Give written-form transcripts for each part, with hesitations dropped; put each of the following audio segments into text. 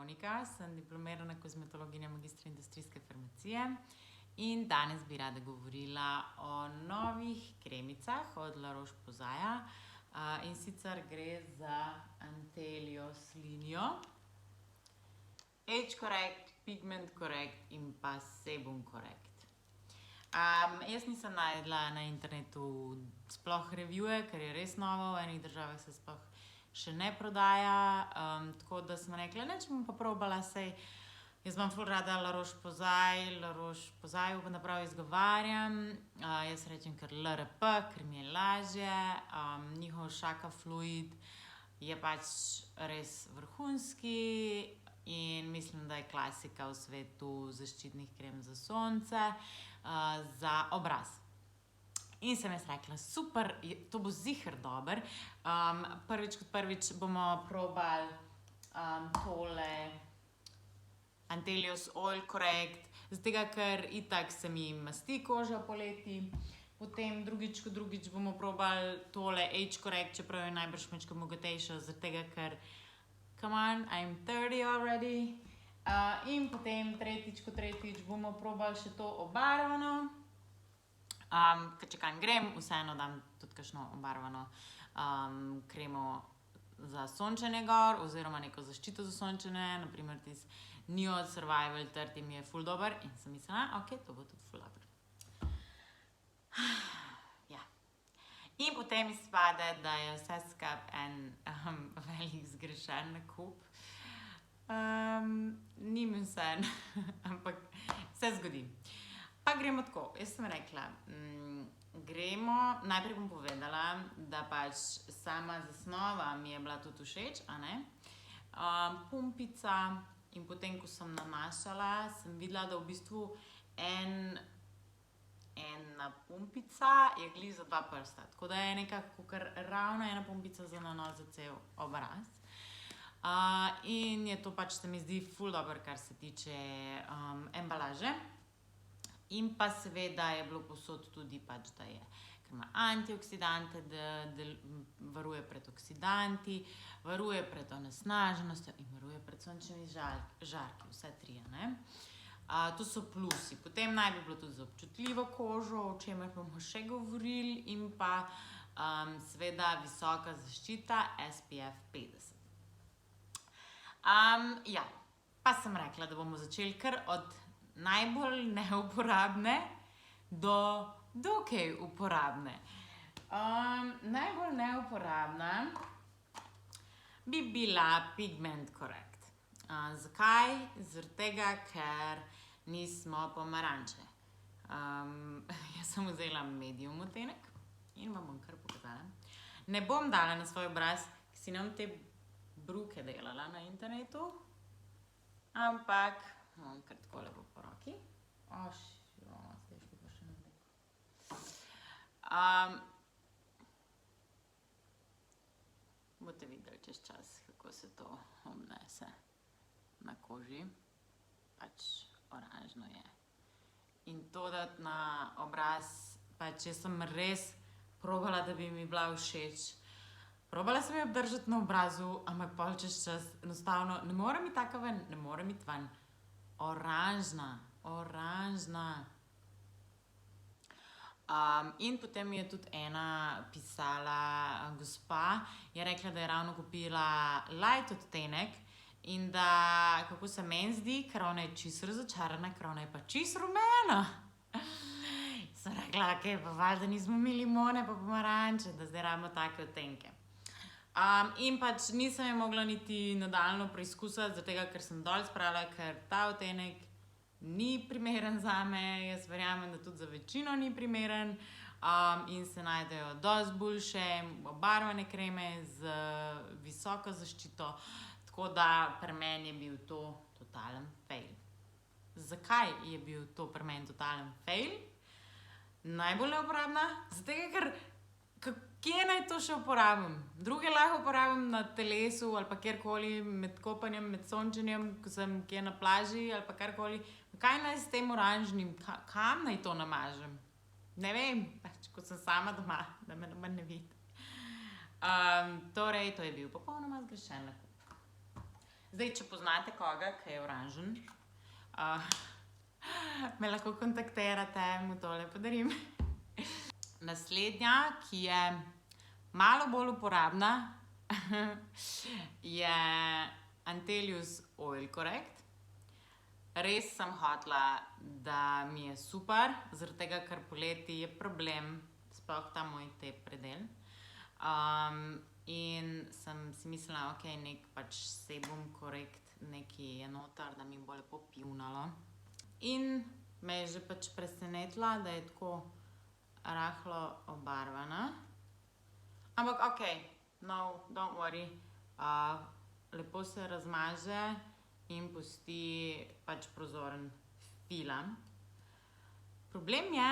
Veronika, sem diplomirana kozmetologinja magistra industrijske farmacije in danes bi rada govorila o novih kremicah od La Roche-Posaya. In sicer gre za Antelios linijo, Age Correct, Pigment Correct in pa Sebum Correct. Jaz nisem najdla na internetu sploh reviewe, ker je res novo, v enih državah se sploh še ne prodaja, tako da sem rekla, ne, če bom pa probala, sej jaz imam ful rada La Roche-Posay, La Roche-Posay pa naprav izgovarjam, jaz rečem kar LRP, ker mi je lažje, njihov Shaka Fluid je pač res vrhunski in mislim, da je klasika v svetu zaščitnih krem za sonce, za obraz. In sem jaz rekla, super, to bo ziher dober. Prvič kot prvič bomo probali tole Antelios Oil Correct, zato ker itak se mi masti koža poleti. Potem drugič kot drugič bomo probali tole Age Correct, čeprav je najbrž malo bogatejša, zato ker come on, I'm 30 already. In potem tretjič kot tretjič bomo probali še to obarvano. Ker če kam grem, vseeno dam tudi kakšno obarvano kremo za sončenje gor oziroma neko zaščito za sončenje, naprimer tis Neo Survival 30 mi je ful dober in sem mislila, ok, to bo tudi ful dober. Ja. In potem izpade, da je vse skup en velik zgrešen nakup. Ni mi vseeno, ampak se zgodi. Pa gremo tako, jaz sem rekla, najprej bom povedala, da pač sama zasnova mi je bila tudi všeč, a ne. Pumpica in potem, ko sem nanašala, sem videla, da v bistvu ena pumpica je glih za 2 prsta, tako da je nekako kakor ravno ena pumpica za nanos za cel obraz. In je to pač se mi zdi ful dobro, kar se tiče embalaže. In pa seveda je bilo povsod tudi pač, da je, ker ima antioksidante, da varuje pred oksidanti, varuje pred onesnaženostjo in varuje pred sončnimi žarki, vse tri, ne. To so plusi. Potem naj bi bilo tudi za občutljivo kožo, o čemer bomo še govorili, in pa seveda visoka zaščita SPF 50. Ja, pa sem rekla, da bomo začeli kar od najbolj neuporabne do dokaj uporabne. Najbolj neuporabna bi bila Pigment Correct. Zakaj? Zaradi tega, ker nismo pomaranče. Jaz sem vzela medium odtenek in vam bom kar pokazala. Ne bom dala na svoj obraz, ker si ne bom te bruke delala na internetu, ampak bom kar takole po roki. Zdaj šli pa še na neko. Boste videli čez čas, kako se to obnese na koži. Pač oranžno je. In to dati na obraz, pač jaz sem res probala, da bi mi bila všeč. Probala sem jo obdržati na obrazu, ampak pol čez čas enostavno ne more mi taka ven, ne more mi ven. Oranžna. In potem mi je tudi ena pisala gospa, je rekla, da je ravno kupila light odtenek in da, kako se meni zdi, ker ona je čisto razočarana, ker ona je pa čisto rumena. Sem rekla, okej, pa valjda nismo mi limone pa pomaranče, da zdaj rabimo take odtenke. In pač nisem je mogla niti nadaljnjo preizkusiti, zato ker sem dol spravila, ker ta odtenek ni primeren zame, jaz verjamem, da tudi za večino ni primeren, in se najdejo dosti boljše obarvane kreme z visoko zaščito, tako da pri meni je bil to totalen fail. Zakaj je bil to pri meni totalen fail? Najbolj neuporabna? Zato ker kje naj to še uporabim? Druge lahko uporabim na telesu ali pa kjerkoli med kopanjem, med sončenjem, ko sem kje na plaži ali pa karkoli. Kaj naj s tem oranžnim, kam naj to namažem? Ne vem, pač ko sem sama doma, da me noben ne vidi. Torej, to je bil popolnoma zgrešen nakup. Zdaj, če poznate koga, ki je oranžen, me lahko kontaktirate, mu tole podarim. Naslednja, ki je malo bolj uporabna, je Antelius Oil Correct. Res sem hotela, da mi je super, zaradi tega, ker poleti je problem, sploh ta moj te predel. In sem si mislila, ok, nek pač sebum korekt, neki je notar, da mi bo lepo pivnalo. In me je že pač presenetila, da je tako rahlo obarvana. Ampak ok, no, don't worry, lepo se razmaže in pusti pač prozoren film. Problem je,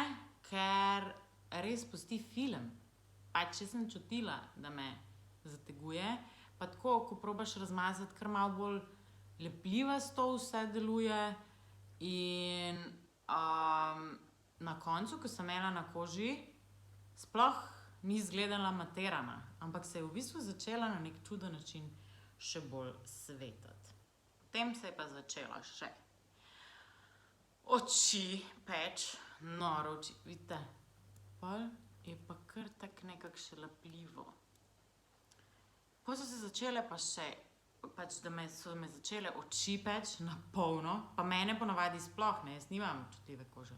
ker res pusti film. Pač jaz sem čutila, da me zateguje, pa tako, ko probaš razmazati, kar malo bolj lepljivasto vse deluje. In na koncu, ko sem imela na koži, sploh ni izgledala materana, ampak se je v bistvu začela na nek čuden način še bolj svetati. Potem se je pa začela še oči peč, noro oči, vidite, pol je pa kar tak nekako še lepljivo. Ko so se začele pa še, pač da so me začele oči peč na polno, pa mene ponavadi sploh ne, jaz nimam čutljive kože.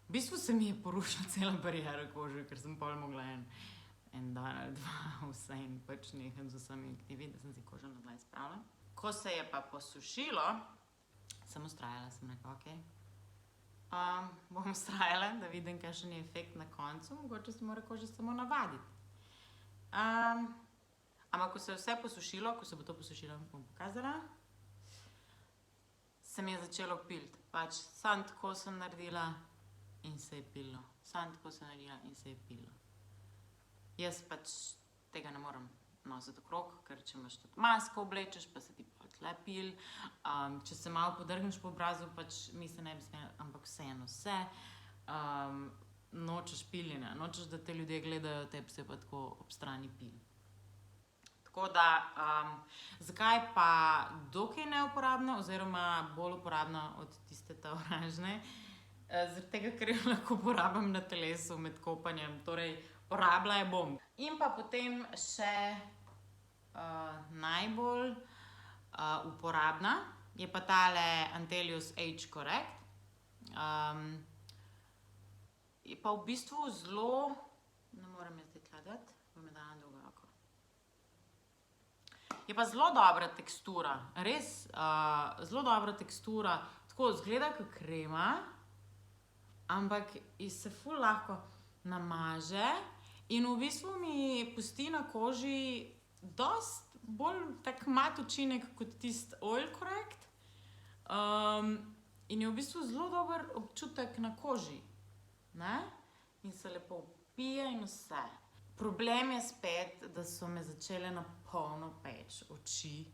V bistvu se mi je porušila cela barijera kože, ker sem pol mogla en dan ali dva vse in pač nehati z vsemi aktivi, da sem si kožo nazaj spravila. Ko se je pa posušilo, sem ustrajala, sem rekla, ok, bom ustrajala, da vidim, kakšen je efekt na koncu, mogoče se mora koža samo navaditi. Ampak ko se je vse posušilo, ko se bo to posušilo, bom pokazala, se mi je začelo piliti. Pač samo tako sem naredila in se je pililo. Samo tako sem naredila in se je pililo. Jaz pač tega ne morem nositi okrog, ker če imaš tudi masko oblečeš, pa se ti pa tle pil. Če se malo podrgneš po obrazu, pač mi se ne bi smela, ampak vseeno se. Nočeš piljenja, nočeš, da te ljudje gledajo, tebi se pa tako ob strani pil. Tako da, zakaj pa dokaj neuporabna, oziroma bolj uporabna od tiste ta oranžne? Zaradi tega, ker jo lahko uporabim na telesu med kopanjem, torej porabila je bom. In pa potem še najbolj uporabna je pa tale Antelius Age Correct. Je pa v bistvu zelo, ne morem jaz zdaj tle dati, bo me dala na drugo roko. Je pa zelo dobra tekstura, res zelo dobra tekstura, tako izgleda kot krema, ampak se ful lahko namaže in v bistvu mi pusti na koži dosti bolj tak mat učinek kot tisti Oil Correct. In je v bistvu zelo dober občutek na koži, ne? In se lepo vpije in vse. Problem je spet, da so me začele na polno peči oči.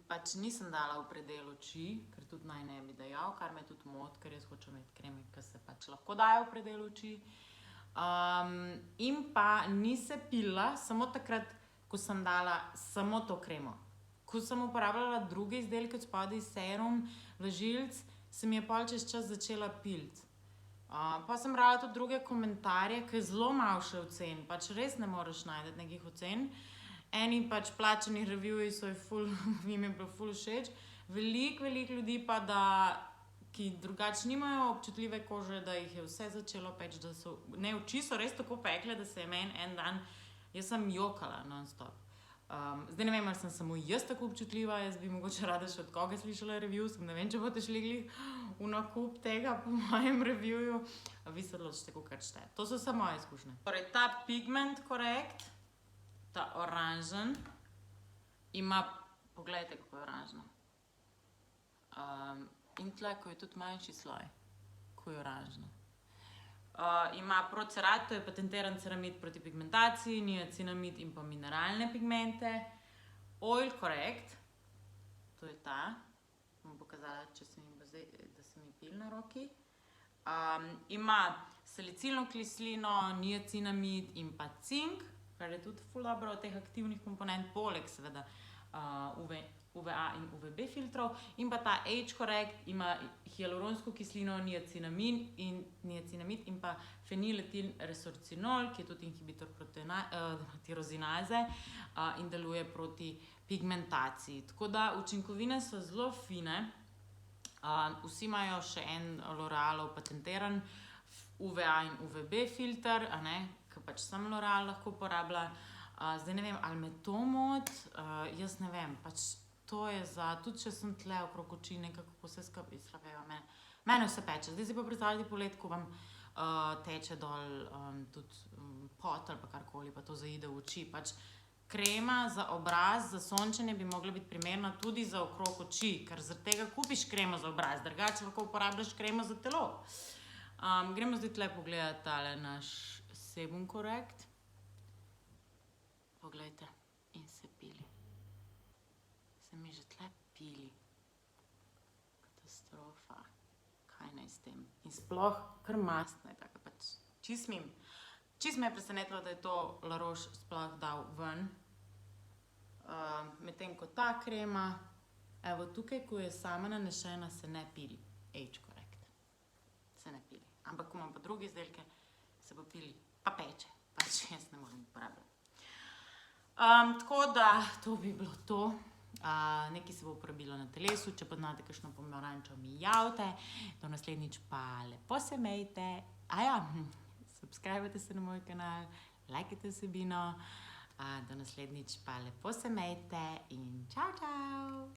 Pač nisem dala v predel oči, ker tudi naj ne bi dajal, kar me tudi moti, ker jaz hočem imeti kreme, ki se pač lahko dajo v predel oči. In pa ni se pila samo takrat, ko sem dala samo to kremo. Ko sem uporabljala druge izdelke od spodaj, serum, vlažilec, se mi je pol čez čas začela piliti. Pa sem brala tudi druge komentarje, ki je zelo malo še ocen, pač res ne moreš najti nekih ocen. Eni pač plačani reviewji so jim je bilo ful všeč. Veliko ljudi pa, ki drugače nimajo občutljive kože, da jih je vse začelo peči, da so, ne, oči so res tako pekle, da se je meni en dan, jaz sem jokala non-stop. Zdaj ne vem, ali sem samo jaz tako občutljiva, jaz bi mogoče rada še od koga slišala review, ne vem, če boste šli glih v nakup tega po mojem reviewju. Vi se odločite, kakor šteje. To so samo moje izkušnje. Torej, ta Pigment Correct, ta oranžen, ima, pogledajte, kako je oranžno. In tle, ko je tudi manjši sloj, ko je oranžno. Ima Procerat, to je patentiran ceramid proti pigmentaciji, niacinamid in pa mineralne pigmente. Oil Correct, to je ta, bom pokazala, če se mi bo zdaj, da se mi pil na roki. Ima salicilno kislino, niacinamid in pa cink, kar je tudi ful dobro od teh aktivnih komponent, poleg seveda UVA in UVB filtrov. In pa ta Age Correct ima hialuronsko kislino, niacinamid in pa feniletil resorcinol, ki je tudi inhibitor tirozinaze in deluje proti pigmentaciji. Tako da učinkovine so zelo fine. Vsi imajo še en L'Orealov patentiran UVA in UVB filter, ki pač sam L'Oreal lahko uporablja. Zdaj ne vem, ali me to moti, jaz ne vem, pač to je za, tudi če sem tle okrog oči nekako vse skupaj slabeva, mene vse peče. Zdaj si pa predstavljati polet, ko vam teče dol tudi pot ali pa karkoli, pa to zaide v oči. Pač krema za obraz, za sončenje bi mogla biti primerna tudi za okrog oči, ker zaradi tega kupiš kremo za obraz, drugače lahko uporabljaš kremo za telo. Gremo zdaj tle pogledati tale naš Sebum Correct. Poglejte, in se pili. Se mi že tle pili. Katastrofa. Kaj naj s tem? In sploh kar mastna je taka pač. Čist me je presenetilo, da je to La Roche sploh dal ven. Medtem ko ta krema, evo tukaj, ko je sama nanešena, se ne pili. Age Correct. Se ne pili. Ampak ko imam pa druge izdelke, se bo pili. Pa peče. Pač jaz ne morem uporabljati. Tako da, to bi bilo to. Nekaj se bo uporabilo na telesu, če pa znate kakšno pomarančo, mi javite. Do naslednjič pa lepo se mejte. Subscribajte se na moj kanal, lajkajte vsebino. Do naslednjič pa lepo se mejte in čau, čau!